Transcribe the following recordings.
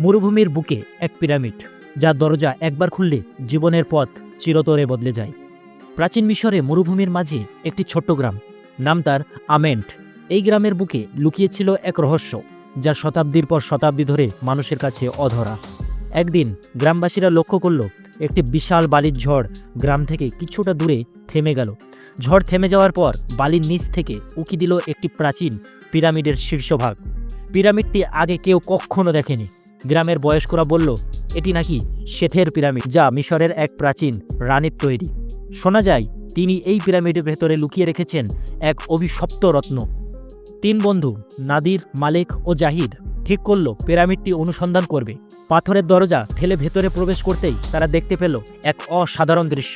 মরুভূমির বুকে এক পিরামিড, যার দরজা একবার খুললে জীবনের পথ চিরতরে বদলে যায়। প্রাচীন মিশরে মরুভূমির মাঝে একটি ছোট্ট গ্রাম, নাম তার আমেন্ট। এই গ্রামের বুকে লুকিয়েছিল এক রহস্য, যা শতাব্দীর পর শতাব্দী ধরে মানুষের কাছে অধরা। একদিন গ্রামবাসীরা লক্ষ্য করল, একটি বিশাল বালির ঝড় গ্রাম থেকে কিছুটা দূরে থেমে গেল। ঝড় থেমে যাওয়ার পর বালির নিচ থেকে উকি দিল একটি প্রাচীন পিরামিডের শীর্ষভাগ। পিরামিডটি আগে কেউ কখনো দেখেনি। গ্রামের বয়স্করা বলল, এটি নাকি সেথের পিরামিড, যা মিশরের এক প্রাচীন রানীর তৈরি। শোনা যায় তিনি এই পিরামিডের ভেতরে লুকিয়ে রেখেছেন এক অভিশপ্ত রত্ন। তিন বন্ধু নাদির, মালিক ও জাহিদ ঠিক করল পিরামিডটি অনুসন্ধান করবে। পাথরের দরজা ঠেলে ভেতরে প্রবেশ করতেই তারা দেখতে পেল এক অসাধারণ দৃশ্য।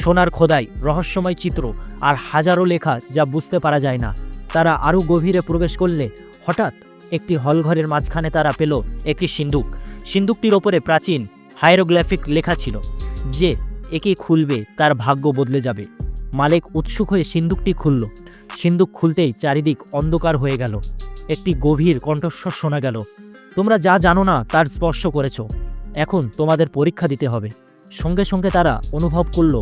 সোনার খোদাই, রহস্যময় চিত্র আর হাজারো লেখা, যা বুঝতে পারা যায় না। তারা আরও গভীরে প্রবেশ করলে হঠাৎ একটি হলঘরের মাঝখানে তারা পেল একটি সিন্দুক। সিন্দুকটির ওপরে প্রাচীন হাইরোগ্লিফিক লেখা ছিল যে একে খুলবে তার ভাগ্য বদলে যাবে। মালিক উৎসুক হয়ে সিন্দুকটি খুলল। সিন্দুক খুলতেই চারিদিক অন্ধকার হয়ে গেল। একটি গভীর কণ্ঠস্বর শোনা গেল, তোমরা যা জানো না তার স্পর্শ করেছ, এখন তোমাদের পরীক্ষা দিতে হবে। সঙ্গে সঙ্গে তারা অনুভব করল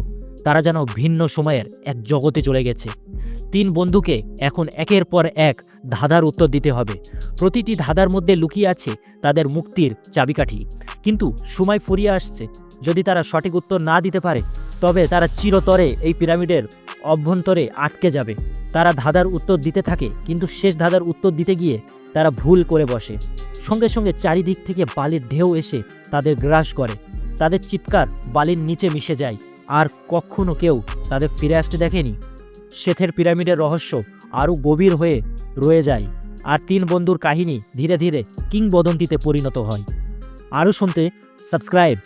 তারা যেন ভিন্ন সময়ের এক জগতে চলে গেছে। তিন বন্ধুকে এখন একের পর এক ধাঁধার উত্তর দিতে হবে। প্রতিটি ধাঁধার মধ্যে লুকিয়ে আছে তাদের মুক্তির চাবিকাঠি। কিন্তু সময় ফুরিয়ে আসছে। যদি তারা সঠিক উত্তর না দিতে পারে, তবে তারা চিরতরে এই পিরামিডের অভ্যন্তরে আটকে যাবে। তারা ধাঁধার উত্তর দিতে থাকে, কিন্তু শেষ ধাঁধার উত্তর দিতে গিয়ে তারা ভুল করে বসে। সঙ্গে সঙ্গে চারিদিক থেকে বালির ঢেউ এসে তাদের গ্রাস করে। তাদের চিৎকার বালির নিচে মিশে যায়, আর কখনো কেউ তাদের ফিরে আসতে দেখেনি। সেথের পিরামিডের রহস্য আরও গভীর হয়ে রয়ে যায়, আর তিন বন্ধুর কাহিনী ধীরে ধীরে কিংবদন্তিতে পরিণত হয়। আরও শুনতে সাবস্ক্রাইব